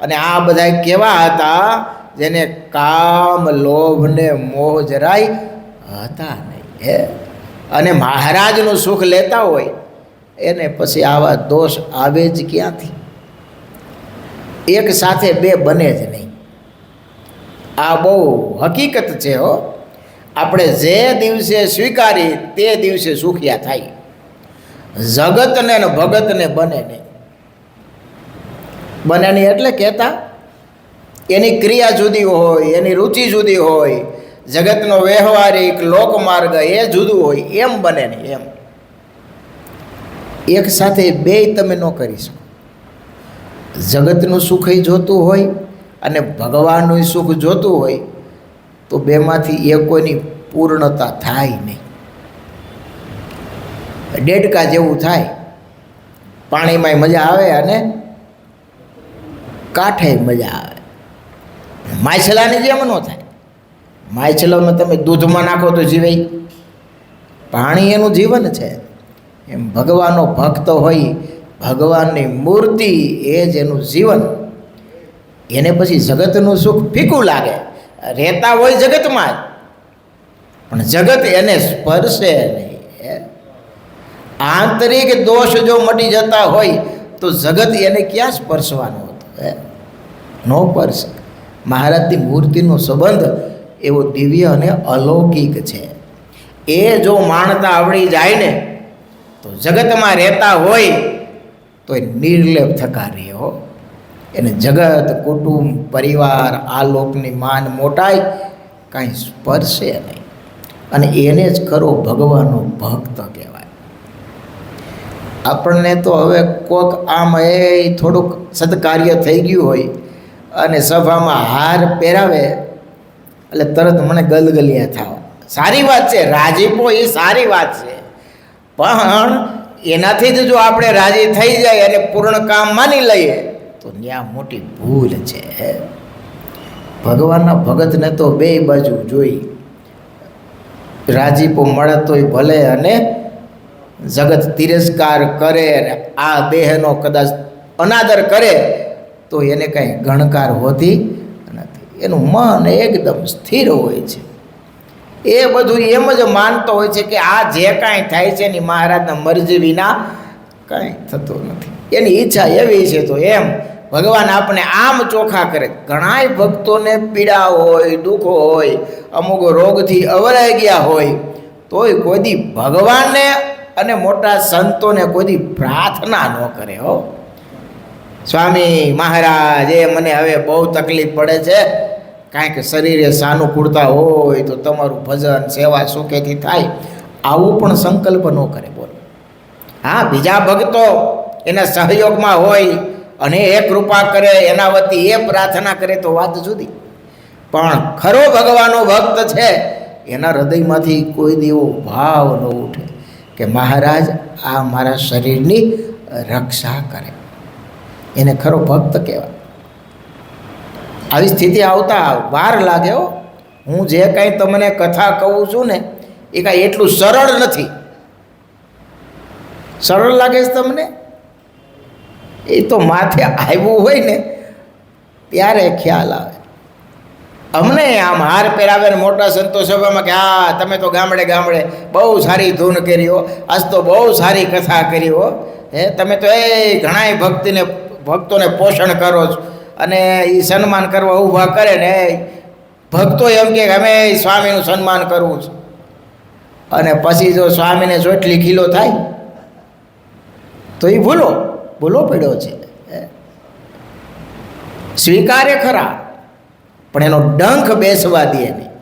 અને આ બધા કેવા હતા? જેને કામ લોભ ને મોહ જરાય હતા નહીં હે. અને મહારાજનું સુખ લેતા હોય એને પછી આવા દોષ આવે જ ક્યાંથી? એક સાથે બે બને જ નહીં. આ બહુ હકીકત છે હો. આપણે જે દિવસે સ્વીકારી તે દિવસે સુખિયા થાય. જગતને ને ભગતને બને નહીં. બને નહીં એટલે કહેતા એની ક્રિયા જુદી હોય, એની રુચિ જુદી હોય, જગતનો વ્યવહારિક લોકમાર્ગ એ જુદું હોય, એમ બને નહીં. એમ એક સાથે બેય તમે ન કરી શકો. જગતનું સુખ જોતું હોય અને ભગવાનનું સુખ જોતું હોય તો બેમાંથી એકોની પૂર્ણતા થાય નહીં. ડેડકા જેવું થાય. પાણીમાંય મજા આવે અને કાંઠે મજા આવે. માછલાની જેમ ન થાય. માછલામાં તમે દૂધમાં નાખો તો જીવે, પાણી એનું જીવન છે. એમ ભગવાનનો ભક્ત હોય, ભગવાનની મૂર્તિ એ જ એનું જીવન. એને પછી જગતનું સુખ ફીકું લાગે. રહેતા હોય જગતમાં જ, પણ જગત એને સ્પર્શે નહીં. આંતરિક દોષ જો મટી જતા હોય તો જગત એને ક્યાં સ્પર્શવાનું હતું? નો સ્પર્શ. મહારાજની મૂર્તિનો સંબંધ એવો દિવ્ય અને અલૌકિક છે. એ જો માણતા આવડી જાય ને તો જગતમાં રહેતા હોય તો એ નિર્લેપ થકા રહે હો. એને જગત, કુટુંબ, પરિવાર, આ લોકની માન મોટાઈ કાંઈ સ્પર્શે નહીં. અને એને જ ખરો ભગવાનનો ભક્ત કહેવાય. આપણને તો હવે કોક આમ એ થોડુંક સત્કાર્ય થઈ ગયું હોય અને સભામાં હાર પહેરાવે એટલે તરત મને ગલગલિયા થાવ. સારી વાત છે, રાજીપો એ સારી વાત છે, પણ એનાથી જ જો આપણે રાજી થઈ જાય અને પૂર્ણ કામ માની લઈએ તો ત્યાં મોટી ભૂલ છે. ભગવાનના ભગતને તો બે બાજુ જોઈ. રાજીપો મળે તોય ભલે અને જગત તિરસ્કાર કરે અને આ દેહનો કદાચ અનાદર કરે તો એને કાંઈ ગણકાર હોતી નથી. એનું મન એકદમ સ્થિર હોય છે. એ બધું એમ જ માનતો હોય છે કે આ જે કાંઈ થાય છે એની મહારાજના મરજી વિના કાંઈ થતું નથી. એની ઈચ્છા એવી છે તો એમ ભગવાન આપણે આમ ચોખ્ખા કરે. ઘણાય ભક્તોને પીડા હોય, દુઃખો હોય, અમુક રોગથી અવરાઈ ગયા હોય તોય કોઈ દી ભગવાનને અને મોટા સંતોને કોઈ દી પ્રાર્થના ન કરે હો. સ્વામી મહારાજ એ મને હવે બહુ તકલીફ પડે છે, કાંઈક શરીરે સાનુકૂળતા હોય તો તમારું ભજન સેવા સુખેથી થાય, આવું પણ સંકલ્પ ન કરે. બોલો. હા, બીજા ભક્તો એના સહયોગમાં હોય અને એ કૃપા કરે, એના વતી એ પ્રાર્થના કરે તો વાત જુદી. પણ ખરો ભગવાનનો ભક્ત છે એના હૃદયમાંથી કોઈ દેવો ભાવ ન ઉઠે કે મહારાજ આ મારા શરીરની રક્ષા કરે. એને ખરો ભક્ત કહેવાય. આવી સ્થિતિ આવતા વાર લાગે હો. હું જે કાંઈ તમને કથા કહું છું ને એ કાંઈ એટલું સરળ નથી. સરળ લાગે છે તમને? એ તો માથે આવ્યું હોય ને ત્યારે ખ્યાલ આવે. અમને આમ હાર પહેરાવે ને મોટા સંતો સભામાં કે હા તમે તો ગામડે ગામડે બહુ સારી ધૂન કરી હો, આજ તો બહુ સારી કથા કરી હો, હે તમે તો એ ઘણાય ભક્તોને પોષણ કરો છો. અને એ સન્માન કરવા ઊભા કરે ને ભક્તો એમ કે અમે સ્વામીનું સન્માન કરવું છે. અને પછી જો સ્વામીને ચોટલી ખીલો થાય તો એ ભૂલો પડ્યો છે. સ્વીકારે ખરા પણ એનો ડંખ બેસવા દે નહીં.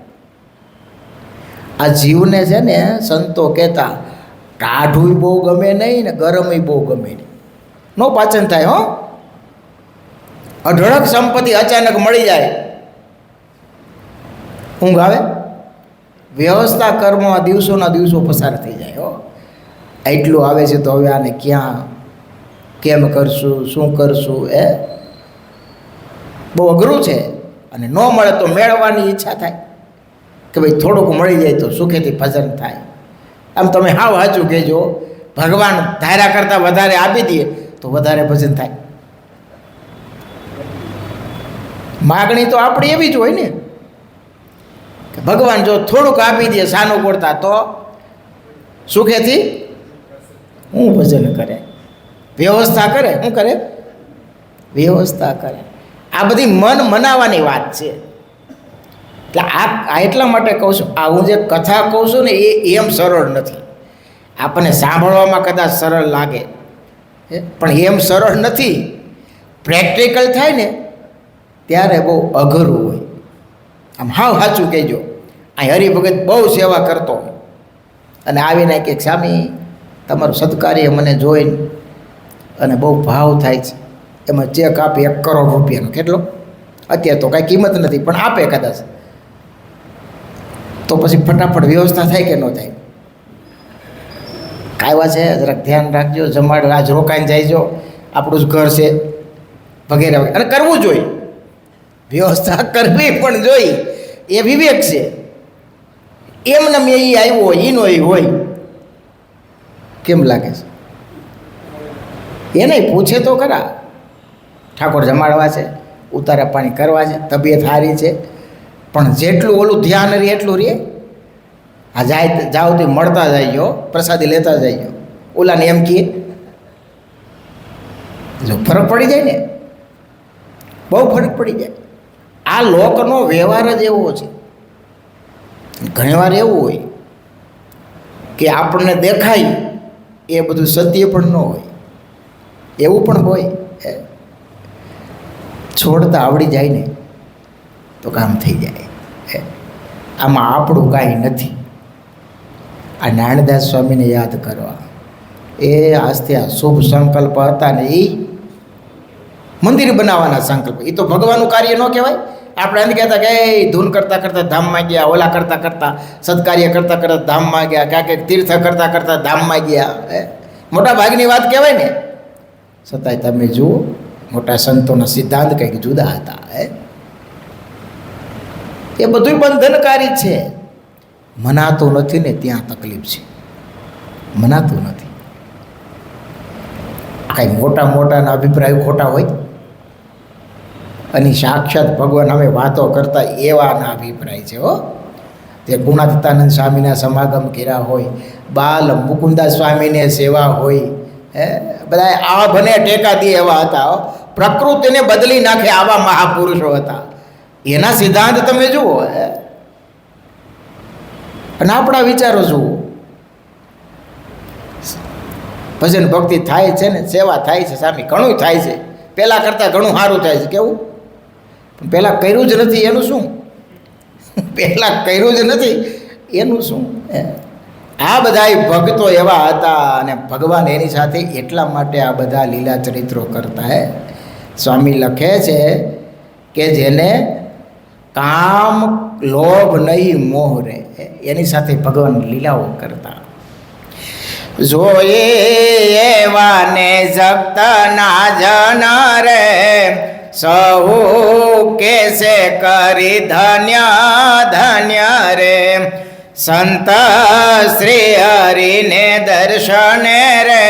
આ જીવને છે ને સંતો કહેતા ટાઢું બહુ ગમે નહીં ને ગરમય બહુ ગમે નહીં. નો પાચન થાય હો. અઢળક સંપત્તિ અચાનક મળી જાય, ઊંઘ આવે. વ્યવસ્થા કર્મમાં દિવસોના દિવસો પસાર થઈ જાય હો. એટલું આવે છે તો હવે આને ક્યાં કેમ કરશું, શું કરશું? એ બહુ અઘરું છે. અને ન મળે તો મેળવવાની ઈચ્છા થાય કે ભાઈ થોડુંક મળી જાય તો સુખેથી ભજન થાય. આમ તમે હાવ સાચું કહેજો, ભગવાન ધાર્યા કરતાં વધારે આપી દે તો વધારે ભજન થાય. માગણી તો આપણી એવી જ હોય ને કે ભગવાન જો થોડુંક આપી દે સાનુકૂળતા તો સુખેથી હું ભજન કરે, વ્યવસ્થા કરે, શું કરે? વ્યવસ્થા કરે. આ બધી મન મનાવવાની વાત છે. એટલે આ એટલા માટે કહું છું, આ હું જે કથા કહું છું ને એ એમ સરળ નથી. આપણને સાંભળવામાં કદાચ સરળ લાગે પણ એમ સરળ નથી. પ્રેક્ટિકલ થાય ને ત્યારે બહુ અઘરું હોય. આમ હાવ સાચું કહેજો, આ હરિભગત બહુ સેવા કરતો હોય અને આવીને કે સ્વામી તમારું સત્કાર્ય મને જોઈને અને બહુ ભાવ થાય છે, એમાં ચેક આપે 1 કરોડ રૂપિયાનો. કેટલો? અત્યારે તો કાંઈ કિંમત નથી પણ આપે કદાચ, તો પછી ફટાફટ વ્યવસ્થા થાય કે ન થાય? કાયવા છે, જરાક ધ્યાન રાખજો, જમાડ રાજ રોકાઈને જાયજો, આપણું જ ઘર છે વગેરે વગેરે. અને કરવું જોઈએ, વ્યવસ્થા કરવી પણ જોઈએ, એ વિવેક છે. એમને મેં એ આવ્યો હોય એનો એ હોય, કેમ લાગે છે? એને પૂછે તો ખરા, ઠાકોર જમાડવા છે, ઉતારા પાણી કરવા છે, તબિયત સારી છે, પણ જેટલું ઓલું ધ્યાન રહે એટલું રહે. આ જાય જાઓ તો મળતા જઈજો, પ્રસાદી લેતા જઈજો. ઓલાને એમ કહે જો ફરક પડી જાય ને, બહુ ફરક પડી જાય. આ લોકનો વ્યવહાર જ એવો છે. ઘણીવાર એવું હોય કે આપણને દેખાય એ બધું સત્ય પણ ન હોય, એવું પણ હોય. છોડતા આવડી જાય ને તો કામ થઈ જાય. આમાં આપણું કાંઈ નથી. આ નારાયણદાસ સ્વામીને યાદ કરવા, એ આજથી આ શુભ સંકલ્પ હતા ને, એ મંદિર બનાવવાના સંકલ્પ. એ તો ભગવાનનું કાર્ય ન કહેવાય. આપણે એમ કહેતા કે એ ધૂન કરતાં કરતાં ધામમાં ગયા, ઓલા કરતાં કરતાં સત્કાર્ય કરતાં કરતાં ધામમાં ગયા, ક્યાંક તીર્થ કરતાં કરતાં ધામમાં ગયા. મોટા ભાગની વાત કહેવાય ને, છતાંય તમે જુઓ મોટા સંતોના સિદ્ધાંત કંઈક જુદા હતા. એ બધું બંધનકારી છે. મનાતું નથી ને ત્યાં તકલીફ છે. મનાતું નથી. કાંઈ મોટા મોટાના અભિપ્રાયો ખોટા હોય અને સાક્ષાત ભગવાન અમે વાતો કરતા એવાના અભિપ્રાય છે. તે ગુણાતીતાનંદ સ્વામીના સમાગમ કર્યા હોય, બાલ મુકુંદા સ્વામીને સેવા હોય, બધા આ ભને ટેકા દે એવા હતા. પ્રકૃતિને બદલી નાખે આવા મહાપુરુષો હતા. એના સિદ્ધાંત તમે જુઓ અને આપણા વિચારો જુઓ. ભજન ભક્તિ થાય છે ને, સેવા થાય છે સ્વામી, ઘણું થાય છે, પહેલાં કરતાં ઘણું સારું થાય છે. કેવું? પણ પહેલાં કર્યું જ નથી એનું શું? પહેલાં કર્યું જ નથી એનું શું? આ બધા ભક્તો એવા હતા અને ભગવાન એની સાથે એટલા માટે આ બધા લીલા ચરિત્રો કરતા. સ્વામી લખે છે કે જેને કામ લોભ નહીં મોહ રે, એની સાથે ભગવાન લીલાઓ કરતા. જોઈએ એવાને જગતના જન રે, સહુ કેસે કરી ધન્ય ધન્ય રે. સંત શ્રી હરિને દર્શને રે,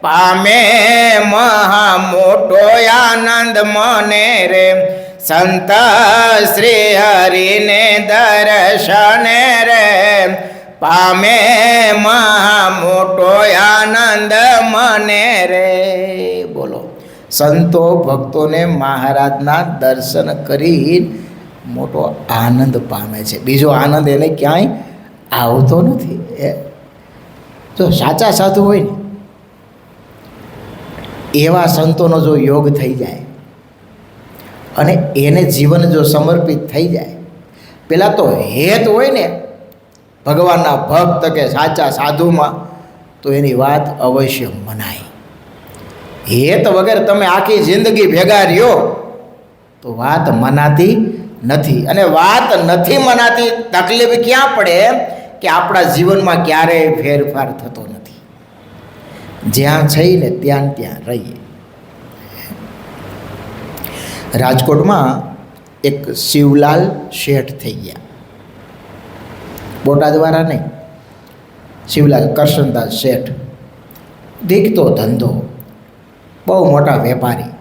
પામે મહા મોટો આનંદ મને રે. સંત શ્રી હરિને દર્શને રે, પામે મહા મોટો આનંદ મને રે. બોલો, સંતો ભક્તોને મહારાજના દર્શન કરી મોટો આનંદ પામે છે. બીજો આનંદ એને ક્યાંય આવતો નથી. જો સાચા સાધુ હોય ને એવા સંતોનો જો યોગ થઈ જાય અને એને જીવન જો સમર્પિત થઈ જાય, પેલા તો હેત હોય ને ભગવાનના ભક્ત કે સાચા સાધુમાં, તો એની વાત અવશ્ય મનાય. હેત વગર તમે આખી જિંદગી ભેગા રહ્યો તો વાત મનાતી નથી. અને વાત નથી મનાતી તકલીફ ક્યાં પડે કે આપણા જીવનમાં ક્યારેય ફેરફાર થતો નથી. જ્યાં છઈને ત્યાં ત્યાં રહીએ. રાજકોટમાં એક શિવલાલ શેઠ થઈ ગયા. બોટાદવાળા નહીં, શિવલાલ કરશનદાસ શેઠ. દીકતો ધંધો, બહુ મોટા વેપારી,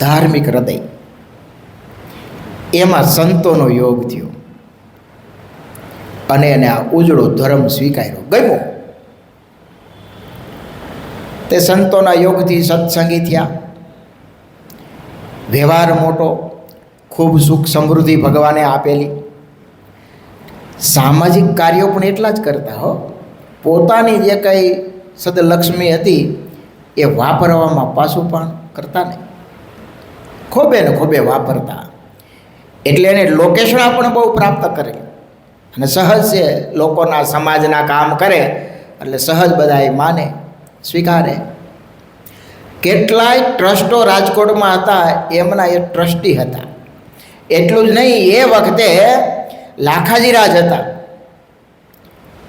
ધાર્મિક હૃદય. એમાં સંતોનો યોગ થયો અને એને આ ઉજળો ધર્મ સ્વીકાર્યો, ગમ્યો. તે સંતોના યોગથી સત્સંગી થયા, વ્યવહાર મોટો, ખૂબ સુખ સમૃદ્ધિ ભગવાને આપેલી. સામાજિક કાર્યો પણ એટલા જ કરતા હો. પોતાની જે કંઈ સદલક્ષ્મી હતી એ વાપરવામાં પાછું પણ કરતા નહીં, ખોબે ને ખોબે વાપરતા. એટલે એને લોકેશના પણ બહુ પ્રાપ્ત કરેલી અને સહજ છે, લોકોના સમાજના કામ કરે એટલે સહજ બધા એ માને, સ્વીકારે. કેટલાય ટ્રસ્ટો રાજકોટમાં હતા, એમના એ ટ્રસ્ટી હતા. એટલું જ નહીં, એ વખતે લાખાજી રાજ હતા.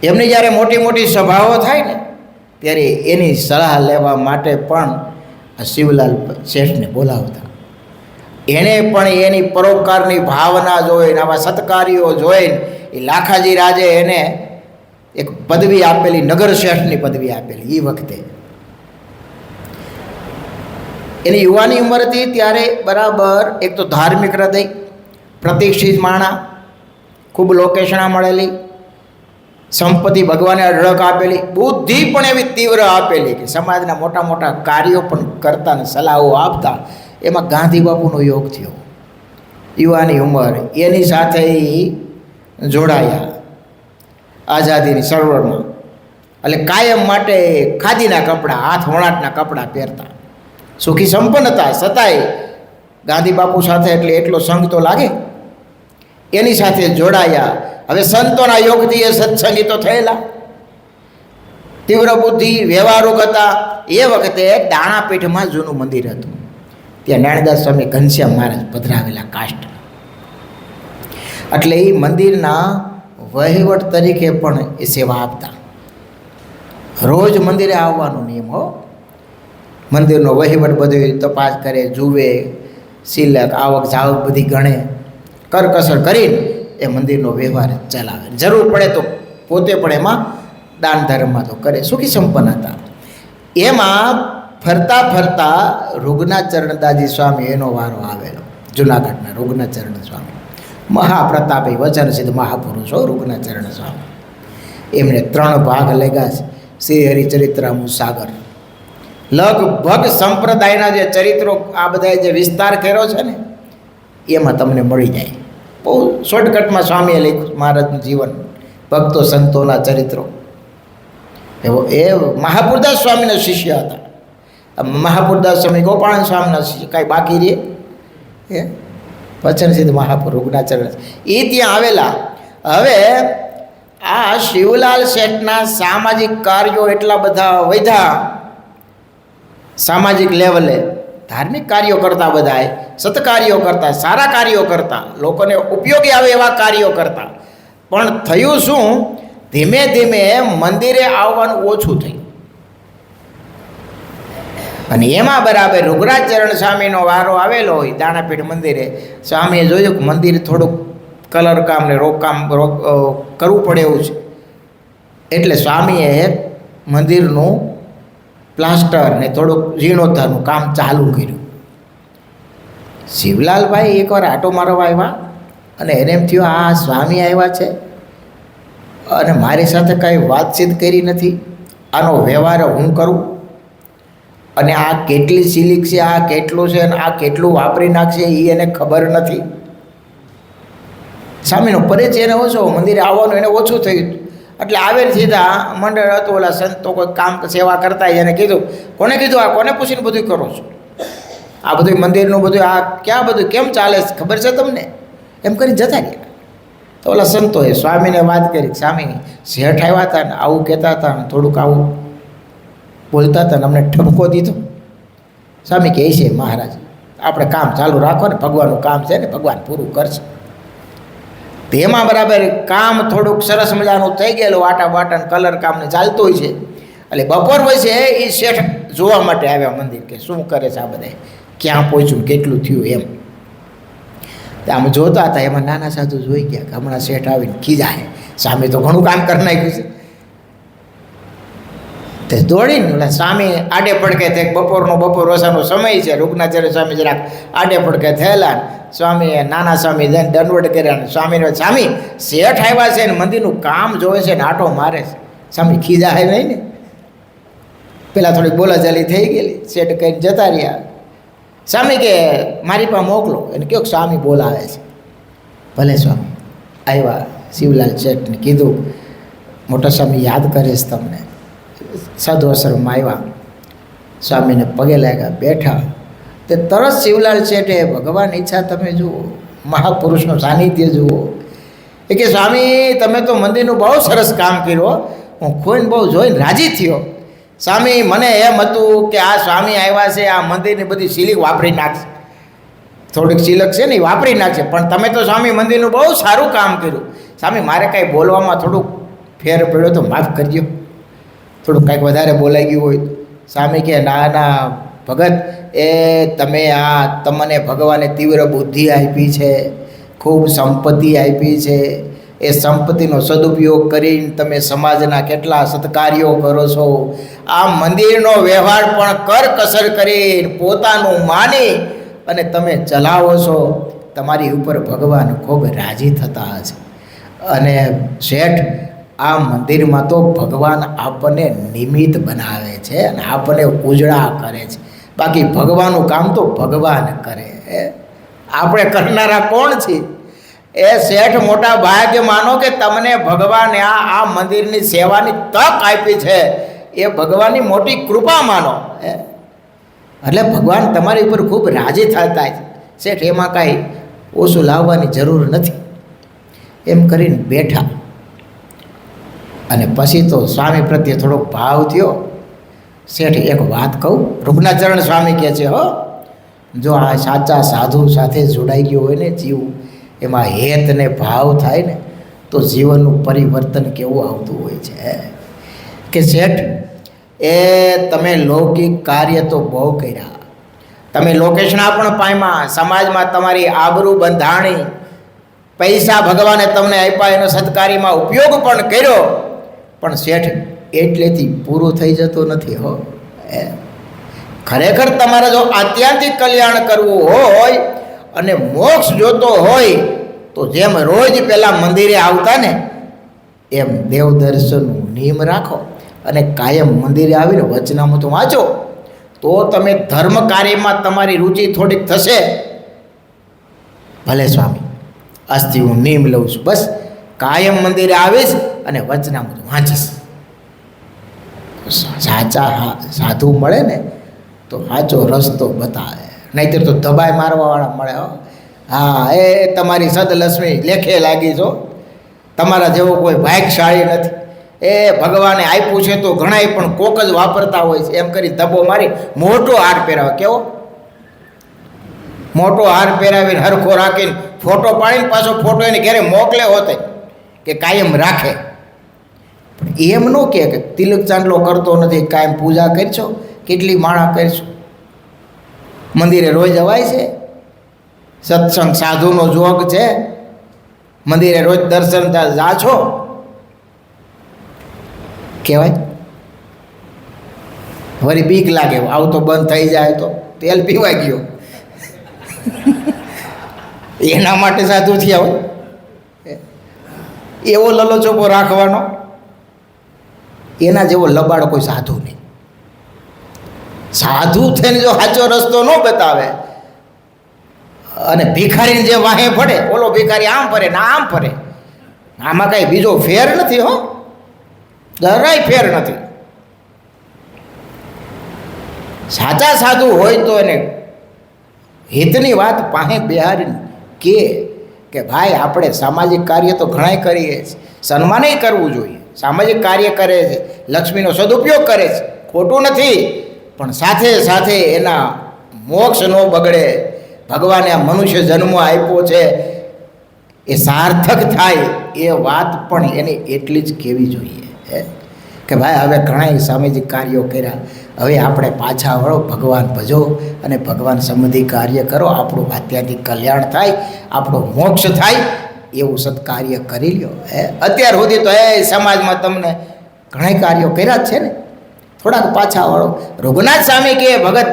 એમની જ્યારે મોટી મોટી સભાઓ થાય ને ત્યારે એની સલાહ લેવા માટે પણ આ શિવલાલ શેઠને બોલાવતા. એણે પણ એની પરોપકારની ભાવના જોઈને, આવા સત્કાર્યો જોઈને એ લાખાજી રાજે એને એક પદવી આપેલી, નગર શેઠની પદવી આપેલી. એ વખતે એની યુવાની ઉંમર હતી ત્યારે બરાબર એક તો ધાર્મિક હૃદય, પ્રતિષ્ઠિત માણા, ખૂબ લોકેશના મળેલી, સંપત્તિ ભગવાને અઢળક આપેલી, બુદ્ધિ પણ એવી તીવ્ર આપેલી કે સમાજના મોટા મોટા કાર્યો પણ કરતા ને સલાહો આપતા. એમાં ગાંધી બાપુનો યોગ થયો. યુવાની ઉંમર, એની સાથે જોડાયા આઝાદીની ચળવળમાં. એટલે કાયમ માટે ખાદીના કપડાં, હાથ વણાટના કપડાં પહેરતા, સુખી સંપન્ન હતા. છતાંય ગાંધી બાપુ સાથે એટલે એટલો સંગ તો લાગે. એની સાથે જોડાયા. હવે સંતોના યોગથી એ સત્સંગી તો થયેલા, તીવ્ર બુદ્ધિ, વ્યવહારુક હતા. એ વખતે દાણાપીઠમાં જૂનું મંદિર હતું, ત્યાં નારાયણદાસ સ્વામી ઘનશ્યામ મહારાજ પધરાવેલા કાષ્ઠ. એટલે એ મંદિરના વહીવટ તરીકે પણ એ સેવા આપતા. રોજ મંદિરે આવવાનો નિયમ હો. મંદિરનો વહીવટ બધું તપાસ કરે, જુએ, સિલક, આવક જાવક બધી ગણે, કરકસર કરીને એ મંદિરનો વ્યવહાર ચલાવે. જરૂર પડે તો પોતે પણ એમાં દાન ધર્મમાં તો કરે. સુખી સંપન્ન હતા. એમાં ફરતા ફરતા રૂગનાચરણદાસજી સ્વામી એનો વારો આવેલો. જુનાગઢના રૂગનાચરણ સ્વામી, મહાપ્રતાપી વચન સિદ્ધ મહાપુરુષો રૂગનાચરણ સ્વામી. એમને 3 ભાગ લેગા છે. શ્રી હરિચરિત્રામુ સાગર, લગભગ સંપ્રદાયના જે ચરિત્રો આ બધા જે વિસ્તાર કર્યો છે ને એમાં તમને મળી જાય. બહુ શોર્ટકટમાં સ્વામીએ લખ્યું મહારાજનું જીવન, ભક્તો સંતોના ચરિત્રો. એવો એ મહાપુરદાસ સ્વામીના શિષ્ય હતા. મહાપુરદાસ સ્વામી ગોપાળન સ્વામીના શિષ્ય, કાંઈ બાકી રહે એ વચન સિદ્ધ મહાપુર રૂગનાચરણ એ ત્યાં આવેલા. હવે આ શિવલાલ શેઠના સામાજિક કાર્યો એટલા બધા વધ્યા, સામાજિક લેવલે ધાર્મિક કાર્યો કરતા, બધાએ સત્કાર્યો કરતા, સારા કાર્યો કરતા, લોકોને ઉપયોગી આવે એવા કાર્યો કરતા. પણ થયું શું, ધીમે ધીમે મંદિરે આવવાનું ઓછું થયું. અને એમાં બરાબર રૂગનાચરણ સ્વામીનો વારો આવેલો હોય દાણાપીઠ મંદિરે. સ્વામીએ જોયું કે મંદિર થોડુંક કલર કામ ને રોકામ કરવું પડે એવું છે. એટલે સ્વામીએ મંદિરનું પ્લાસ્ટર ને થોડુંક જીર્ણોદ્ધારનું કામ ચાલુ કર્યું. શિવલાલભાઈ એકવાર આટો મારવા આવ્યા અને એને એમ થયું આ સ્વામી આવ્યા છે અને મારી સાથે કાંઈ વાતચીત કરી નથી, આનો વ્યવહાર હું કરું, અને આ કેટલી સિલિક છે, આ કેટલું છે અને આ કેટલું વાપરી નાખશે એ એને ખબર નથી. સ્વામીનો પરિચય એને ઓછો, મંદિરે આવવાનું એને ઓછું થયું. એટલે આવેલ સીધા મંડળ હતું, ઓલા સંતો કોઈ કામ સેવા કરતા એને કીધું. કોને કીધું? આ કોને પૂછીને બધું કરો છો? આ બધું મંદિરનું બધું આ ક્યાં બધું કેમ ચાલે છે ખબર છે તમને? એમ કરીને જતા રહ્યા. તો ઓલા સંતોએ સ્વામીને વાત કરી, સ્વામી શેઠ આવ્યા હતા ને આવું કહેતા હતા ને થોડુંક આવું બોલતા હતા ને અમને ઠપકો દીધો. સ્વામી કહે છે મહારાજ આપણે કામ ચાલુ રાખો ને, ભગવાનનું કામ છે ને, ભગવાન પૂરું કરશે. તેમાં બરાબર કામ થોડુંક સરસ મજાનું થઈ ગયેલું, વાટા વાટાને કલર કામને ચાલતું હોય છે. એટલે બપોર હોય છે એ શેઠ જોવા માટે આવ્યા મંદિર કે શું કરે છે આ બધા, ક્યાં પહોંચ્યું, કેટલું થયું એમ. આમ જોતા હતા. એમાં નાના સાધુ જોઈ ગયા કે હમણાં શેઠ આવીને ખીજાય, સામે તો ઘણું કામ કરી નાખ્યું છે. તે દોડીને ઓલા સ્વામી આડે પડકે તે બપોરનો બપોર ઓછાનો સમય છે, રૂગનાચાર્ય સ્વામી જરાક આડે પડકે થયેલા. સ્વામીએ નાના સ્વામી જઈને દંડવટ કર્યા. સ્વામીને સ્વામી શેઠ આવ્યા છે ને મંદિરનું કામ જોવે છે ને આટો મારે છે. સ્વામી ખીજા હે નહીં ને, પેલા થોડીક બોલાચાલી થઈ ગયેલી, શેઠ કહીને જતા રહ્યા. સ્વામી કે મારી પાસે મોકલો, એને કહ્યું સ્વામી બોલાવે છે. ભલે સ્વામી આવ્યા. શિવલાલ શેઠને કીધું મોટા સ્વામી યાદ કરે છે તમને. સાધુ આશ્રમમાં આવ્યા, સ્વામીને પગે લાગ્યા, બેઠા. તે તરત શિવલાલ શેઠે ભગવાન ઈચ્છા તમે જુઓ, મહાપુરુષનું સાનિધ્ય જુઓ. એ કે સ્વામી તમે તો મંદિરનું બહુ સરસ કામ કર્યું, હું ખોઈને બહુ જોઈને રાજી થયો. સ્વામી મને એમ હતું કે આ સ્વામી આવ્યા છે, આ મંદિરની બધી સિલિક વાપરી નાખશે, થોડીક સિલક છે ને એ વાપરી નાખશે, પણ તમે તો સ્વામી મંદિરનું બહુ સારું કામ કર્યું. સ્વામી મારે કાંઈ બોલવામાં થોડુંક ફેર પડ્યો તો માફ કરજો, થોડુંક કાંઈક વધારે બોલાઈ ગયું હોય. સ્વામી કે ના ના ભગત, એ તમે તમને ભગવાને તીવ્ર બુદ્ધિ આપી છે, ખૂબ સંપત્તિ આપી છે, એ સંપત્તિનો સદુપયોગ કરીને તમે સમાજના કેટલા સત્કાર્યો કરો છો. આ મંદિરનો વ્યવહાર પણ કરકસર કરીને પોતાનું માની અને તમે ચલાવો છો. તમારી ઉપર ભગવાન ખૂબ રાજી થતા હશે. અને શેઠ આ મંદિરમાં તો ભગવાન આપણને નિમિત્ત બનાવે છે અને આપણને ઉજળા કરે છે, બાકી ભગવાનનું કામ તો ભગવાન કરે, આપણે કરનારા કોણ છીએ? એ શેઠ મોટા ભાગ્ય માનો કે તમને ભગવાને આ મંદિરની સેવાની તક આપી છે, એ ભગવાનની મોટી કૃપા માનો. એટલે ભગવાન તમારી ઉપર ખૂબ રાજી થતા છે. શેઠ એમાં કાંઈ ઓછું લાવવાની જરૂર નથી. એમ કરીને બેઠા. અને પછી તો સ્વામી પ્રત્યે થોડોક ભાવ થયો. શેઠ એક વાત કહું, રૂગનાચરણ સ્વામી કહે છે, હો જો આ સાચા સાધુ સાથે જોડાઈ ગયો હોય ને જીવ, એમાં હેત ને ભાવ થાય ને તો જીવનનું પરિવર્તન કેવું આવતું હોય છે. કે શેઠ એ તમે લૌકિક કાર્ય તો બહુ કર્યા, તમે લોકેશના પણ પામ્યા, સમાજમાં તમારી આબરૂ બંધાણી, પૈસા ભગવાને તમને આપ્યા એનો સત્કારીમાં ઉપયોગ પણ કર્યો, પણ શેઠ એટલેથી પૂરું થઈ જતું નથી. હો ખરેખર તમારે જો આત્યંતિક કલ્યાણ કરવું હોય અને મોક્ષ જોતો હોય તો જેમ રોજ પહેલાં મંદિરે આવતા ને એમ દેવ દર્શનનું નિયમ રાખો અને કાયમ મંદિરે આવીને વચનામૃત વાંચો, તો તમે ધર્મ કાર્યમાં તમારી રુચિ થોડીક થશે. ભલે સ્વામી આજથી હું નિયમ લઉં છું, બસ કાયમ મંદિરે આવીશ અને વચનામૃત વાંચીશ. સાચા સાધુ મળે ને તો સાચો રસ્તો બતાવે, નહીંતર તો દબાઈ મારવાવાળા મળે. હા એ તમારી સદલક્ષ્મી લેખે લાગી છો, તમારા જેવો કોઈ ભાગ્યશાળી નથી. એ ભગવાને આપ્યું છે તો ઘણાય પણ કોક જ વાપરતા હોય છે. એમ કરી ધબ્બો મારી મોટો હાર પહેરાવે, કેવો મોટો હાર પહેરાવીને હરખો રાખીને ફોટો પાડીને પાછો ફોટો એને ઘરે મોકલે હોતે કે કાયમ રાખે. પણ એમ ન કે તિલક ચાંદલો કરતો નથી, કાયમ પૂજા કરશો, કેટલી માળા કરશો, મંદિરે રોજ અવાય છે, સત્સંગ સાધુનો જોગ છે, મંદિરે રોજ દર્શન જા છો, કહેવાય. વળી બીક લાગે આવું તો બંધ થઈ જાય તો તેલ પીવાઈ ગયો એના માટે સાધુ થયા હોય, એવો લલોચોપો રાખવાનો, એના જેવો લબાડ કોઈ સાધુ નહીં. સાધુ થઈને જો સાચો રસ્તો ન બતાવે અને ભિખારીને જે વાહે ફરે, ઓલો ભિખારી આમ ફરે ના આમ ફરે, આમાં કાંઈ બીજો ફેર નથી. હો જરાય ફેર નથી. સાચા સાધુ હોય તો એને હિતની વાત પાસે બિહારીને કે ભાઈ આપણે સામાજિક કાર્ય તો ઘણાય કરીએ છીએ, સન્માનય કરવું જોઈએ, સામાજિક કાર્ય કરે છે, લક્ષ્મીનો સદુપયોગ કરે છે, ખોટું નથી, પણ સાથે સાથે એના મોક્ષ ન બગડે, ભગવાને આ મનુષ્ય જન્મ આપ્યો છે એ સાર્થક થાય એ વાત પણ એને એટલી જ કહેવી જોઈએ કે ભાઈ હવે ઘણા સામાજિક કાર્યો કર્યા, હવે આપણે પાછા વળો, ભગવાન ભજો અને ભગવાન સંબંધી કાર્ય કરો, આપણું આત્યાંતિક કલ્યાણ થાય, આપણો મોક્ષ થાય, એવું સત્કાર્ય કરી લ્યો. અત્યાર સુધી તો એ સમાજમાં તમને ઘણા કાર્યો કર્યા જ છે ને, થોડાક પાછા વળો. રઘુનાથ સ્વામી કહે ભગત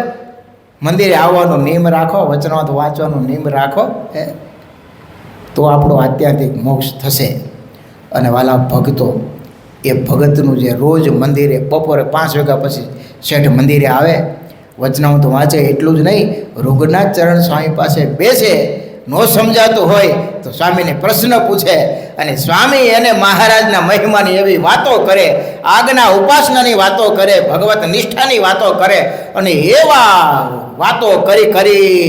મંદિરે આવવાનો નિયમ રાખો, વચનામૃત વાંચવાનો નિયમ રાખો, તો આપણો આત્યાંતિક મોક્ષ થશે. અને વાલા ભક્તો, એ ભગતનું જે રોજ મંદિરે બપોરે 5 વાગ્યા પછી શેઠ મંદિરે આવે, વચનામૃત વાંચે, એટલું જ નહીં, રઘુનાથ ચરણ સ્વામી પાસે બેસે, ન સમજાતું હોય તો સ્વામીને પ્રશ્ન પૂછે, અને સ્વામી એને મહારાજના મહિમાની એવી વાતો કરે, આજ્ઞા ઉપાસનાની વાતો કરે, ભગવત નિષ્ઠાની વાતો કરે, અને એવા વાતો કરી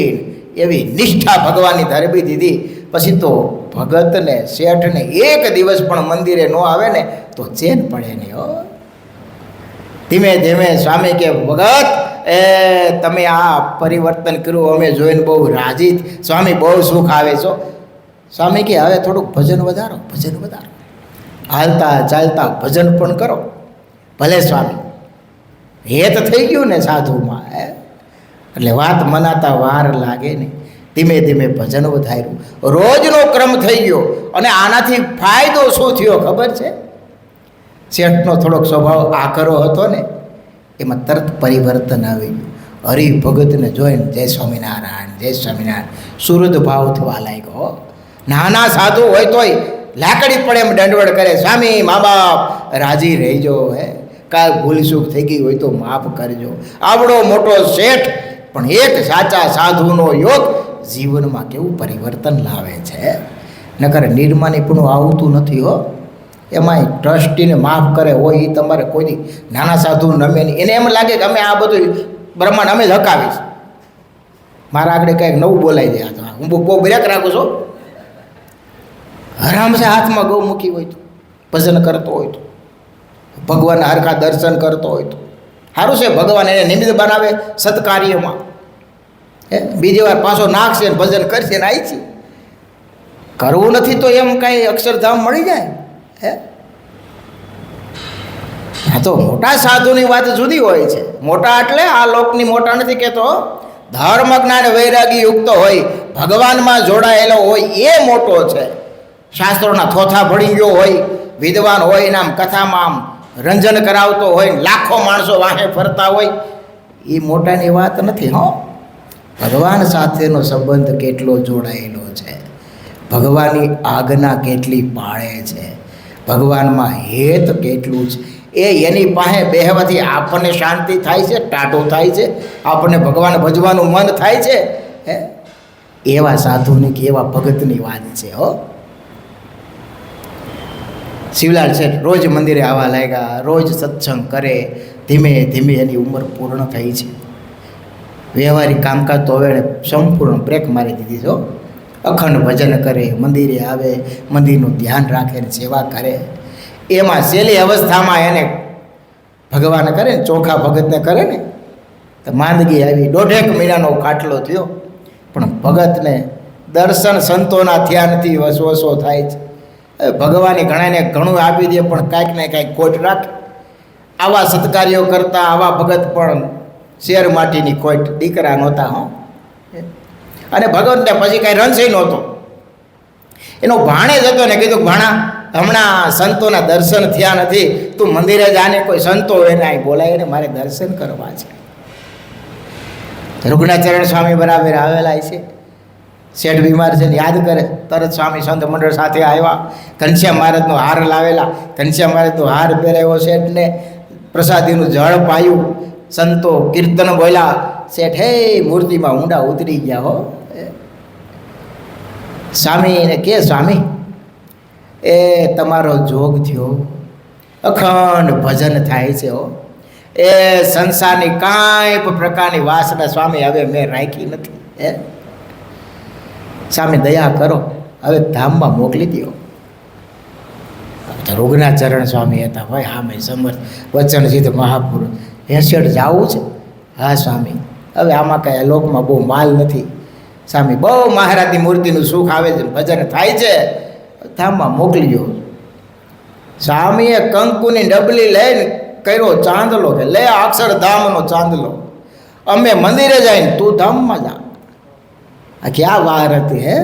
એવી નિષ્ઠા ભગવાનની ધરબી દીધી. પછી તો ભગતને શેઠને એક દિવસ પણ મંદિરે ન આવે ને તો ચેન પડે નહીં. હો, ધીમે ધીમે સ્વામી કે ભગત તમે આ પરિવર્તન કર્યું અમે જોઈને બહુ રાજી, સ્વામી બહુ સુખ આવે છો. સ્વામી કે હવે થોડુંક ભજન વધારો, હાલતા ચાલતા ભજન પણ કરો. ભલે સ્વામી, હેત થઈ ગયું ને સાધુમાં, એટલે વાત મનાતા વાર લાગે ને. ધીમે ધીમે ભજન વધાર્યું, રોજનો ક્રમ થઈ ગયો. અને આનાથી ફાયદો શું થયો ખબર છે? શેઠનો થોડોક સ્વભાવ આકરો હતો ને, એમાં તરત પરિવર્તન આવી ગયું. હરિભગતને જોઈને જય સ્વામિનારાયણ, જય સ્વામિનારાયણ, સુરત ભાવ થવા લાગ્યો. નાના સાધુ હોય તોય લાકડી પડે એમ દંડવડ કરે, સ્વામી મા બાપ રાજી રહેજો, કાંઈ ભૂલ ચૂક થઈ ગઈ હોય તો માફ કરજો. આવડો મોટો શેઠ પણ એક સાચા સાધુનો યોગ જીવનમાં કેવું પરિવર્તન લાવે છે. નકર નિર્માણીપણું આવતું નથી. હો, એમાંય ટ્રસ્ટીને માફ કરે હોય એ તમારે કોઈ નાના સાધુ નમે નહીં. એને એમ લાગે કે અમે આ બધું બ્રહ્માંડ અમે જ હકાવીશ, મારા આગળ કંઈક નવું બોલાવી દે. તો હું બહુ બ્રેક રાખું છું. આરામ છે, હાથમાં ગૌ મૂકી હોય તો, ભજન કરતો હોય તો, ભગવાનના હરખા દર્શન કરતો હોય તો સારું છે. ભગવાન એને નિમિત્ત બનાવે સત્કાર્યમાં. બીજી વાર પાછો નાખશે ને ભજન કરશે ને આવી છે. કરવું નથી તો એમ કાંઈ અક્ષરધામ મળી જાય. હા, તો મોટા સાધુની વાત જુદી હોય છે. મોટા એટલે આ લોકની મોટા નથી કહેતો, ધર્મ જ્ઞાન વૈરાગી યુક્ત હોય, ભગવાનમાં જોડાયેલો હોય એ મોટો છે. શાસ્ત્રોના થોથા ભળી ગયો હોય, વિદ્વાન હોય, નામ કથામાં આમ રંજન કરાવતો હોય, લાખો માણસો વાહે ફરતા હોય, એ મોટાની વાત નથી. હો, ભગવાન સાથેનો સંબંધ કેટલો જોડાયેલો છે, ભગવાનની આજ્ઞા કેટલી પાળે છે, ભગવાનમાં હેત કેટલું છે, એની પાસે બેહવાથી આપણને શાંતિ થાય છે, ટાઢો થાય છે, આપણને ભગવાન ભજવાનું મન થાય છે. એવા સાધુની કે એવા ભગતની વાત છે. હો, શિવલાલ શેઠ રોજ મંદિરે આવવા લાગ્યા, રોજ સત્સંગ કરે. ધીમે ધીમે એની ઉંમર પૂર્ણ થઈ છે. વ્યવહારિક કામકાજ તો હવે સંપૂર્ણ બ્રેક મારી દીધી છે. અખંડ ભજન કરે, મંદિરે આવે, મંદિરનું ધ્યાન રાખે, સેવા કરે. એમાં છેલ્લી અવસ્થામાં એને ભગવાન કરે ને, ચોખા ભગતને કરે ને, તો માંદગી આવી. 1.5 મહિનાનો ખાટલો થયો, પણ ભગતને દર્શન સંતોના થયા નથી, વસવસો થાય છે. ભગવાને ઘણાને ઘણું આપી દે, પણ કાંઈક ને કાંઈક ખોટ રાખે. આવા સત્કાર્યો કરતા આવા ભગત પણ શેર માટીની ખોટ, દીકરા નહોતા. હો, અને ભગવતને પછી કાંઈ રંજય નહોતો. એનો ભાણે જ હતો ને, કીધું ભાણા હમણાં સંતોના દર્શન થયા નથી, તું મંદિરે જાને, કોઈ સંતો એને અહીં બોલાય ને મારે દર્શન કરવા છે. રઘુનાથ ચરણ સ્વામી બરાબર આવેલા છે. શેઠ બીમાર છે ને યાદ કરે, તરત સ્વામી સંત મંડળ સાથે આવ્યા. ઘનશ્યામ મહારાજનો હાર લાવેલા, ઘનશ્યામ મહારાજનો હાર પહેરાવ્યો શેઠને, પ્રસાદીનું જળ પાયું, સંતો કીર્તન બોલ્યા. શેઠ મૂર્તિમાં ઊંડા ઉતરી ગયા. હો, સ્વામીને કે સ્વામી એ તમારો જોગ થયો, અખંડ ભજન થાય છે. હો, એ સંસારની કાંઈ પણ પ્રકારની વાસના સ્વામી હવે મેં રાખી નથી. સ્વામી દયા કરો, હવે ધામમાં મોકલી દો. રઘુનાથ ચરણ સ્વામી હતા ભાઈ, હા મેં સમર્થ વચનજીત મહાપુરુષ. શેઠ જવું છે? હા સ્વામી, હવે આમાં કાંઈ લોકમાં બહુ માલ નથી. સ્વામી બહુ મહારાજની મૂર્તિનું સુખ આવે છે, ભજન થાય છે, ધામમાં મોકલ્યો. સ્વામીએ કંકુની ડબલી લઈને કર્યો ચાંદલો, કે લે અક્ષરધામનો ચાંદલો, અમે મંદિરે જઈને તું ધામમાં જા. આ ક્યાં વાર હતી.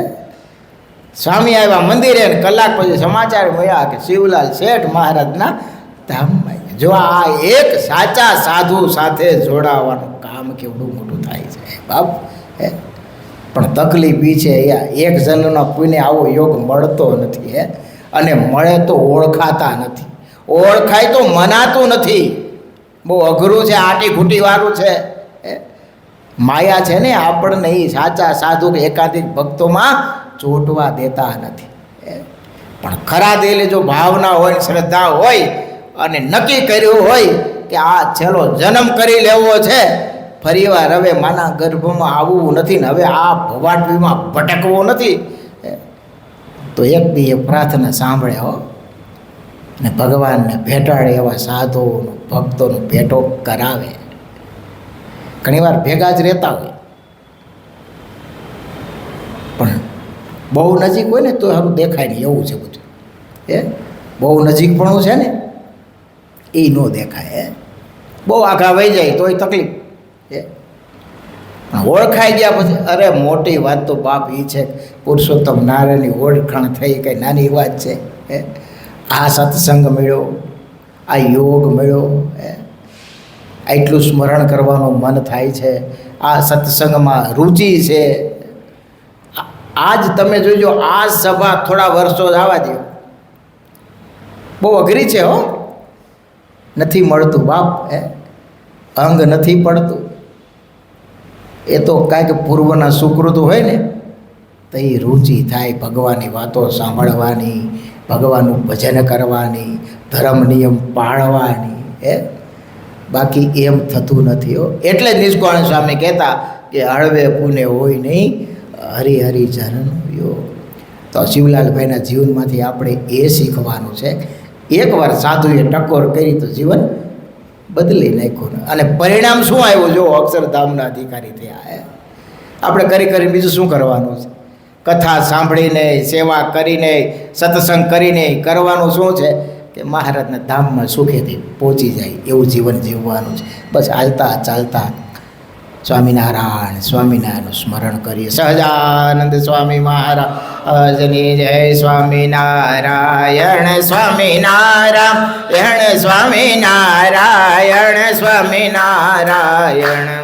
સ્વામી આવ્યા મંદિરે, કલાક પછી સમાચાર મળ્યા કે શિવલાલ શેઠ મહારાજના ધામમાં જો આ એક સાચા સાધુ સાથે જોડાવાનું કામ કેવડું મોટું થાય છે બાપ. હે પણ તકલીફ એ છે એક જણનો કોઈને આવો યોગ મળતો નથી. હે અને મળે તો ઓળખાતા નથી, ઓળખાય તો મનાતું નથી. બહુ અઘરું છે, આટી ઘૂંટી વાળું છે. માયા છે ને આપણને એ સાચા સાધુ કે એકાધિક ભક્તોમાં ચોંટવા દેતા નથી. પણ ખરા દિલે જો ભાવના હોય, શ્રદ્ધા હોય અને નક્કી કર્યું હોય કે આ છેલ્લો જન્મ કરી લેવો છે, ફરીવાર હવે માના ગર્ભમાં આવવું નથી ને હવે આ ભવાટવીમાં ભટકવું નથી, તો એક બી એ પ્રાર્થના સાંભળે હો ને ભગવાનને ભેટાડે એવા સાધુઓનું ભક્તોનું ભેટો કરાવે. ઘણીવાર ભેગા જ રહેતા હોય પણ બહુ નજીક હોય ને તો સારું દેખાય નહીં, એવું છે બધું. બહુ નજીકપણું છે ને એ ન દેખાય. બહુ આઘા વહી જાય તોય તકલીફ. પણ ઓળખાઈ ગયા પછી અરે મોટી વાત તો બાપ એ છે પુરુષોત્તમ નારાયણની ઓળખાણ થઈ, કંઈ નાની વાત છે. આ સત્સંગ મળ્યો, આ યોગ મળ્યો, એટલું સ્મરણ કરવાનું મન થાય છે, આ સત્સંગમાં રુચિ છે. આજ તમે જોજો આ સભા થોડા વર્ષો આવવા દો, બહુ અઘરી છે હો, નથી મળતું બાપ. અંગ નથી પડતું. એ તો કાંઈક પૂર્વના સુકૃત હોય ને તો એ રુચિ થાય ભગવાનની વાતો સાંભળવાની, ભગવાનનું ભજન કરવાની, ધર્મ નિયમ પાળવાની. બાકી એમ થતું નથી હો. એટલે જ નિષ્કાળ સ્વામી કહેતા કે હળવે પુને હોય નહીં હરિહરિચરણ યોગ. તો શિવલાલભાઈના જીવનમાંથી આપણે એ શીખવાનું છે. એકવાર સાધુએ ટકોર કરી તો જીવન બદલી નાખ્યું. અને પરિણામ શું આવ્યું? જો અક્ષરધામના અધિકારી થયા. આપણે કરી બીજું શું કરવાનું છે? કથા સાંભળીને, સેવા કરીને, સત્સંગ કરીને કરવાનું શું છે કે મહારાજના ધામમાં સુખેથી પહોંચી જાય એવું જીવન જીવવાનું છે. બસ હાલતા ચાલતા સ્વામિનારાયણ સ્વામિનારાયણનું સ્મરણ કરીએ. સહજાનંદ સ્વામી મહારાજની જય. સ્વામિનારાયણ સ્વામિનારાયણ સ્વામિનારાયણ સ્વામિનારાયણ.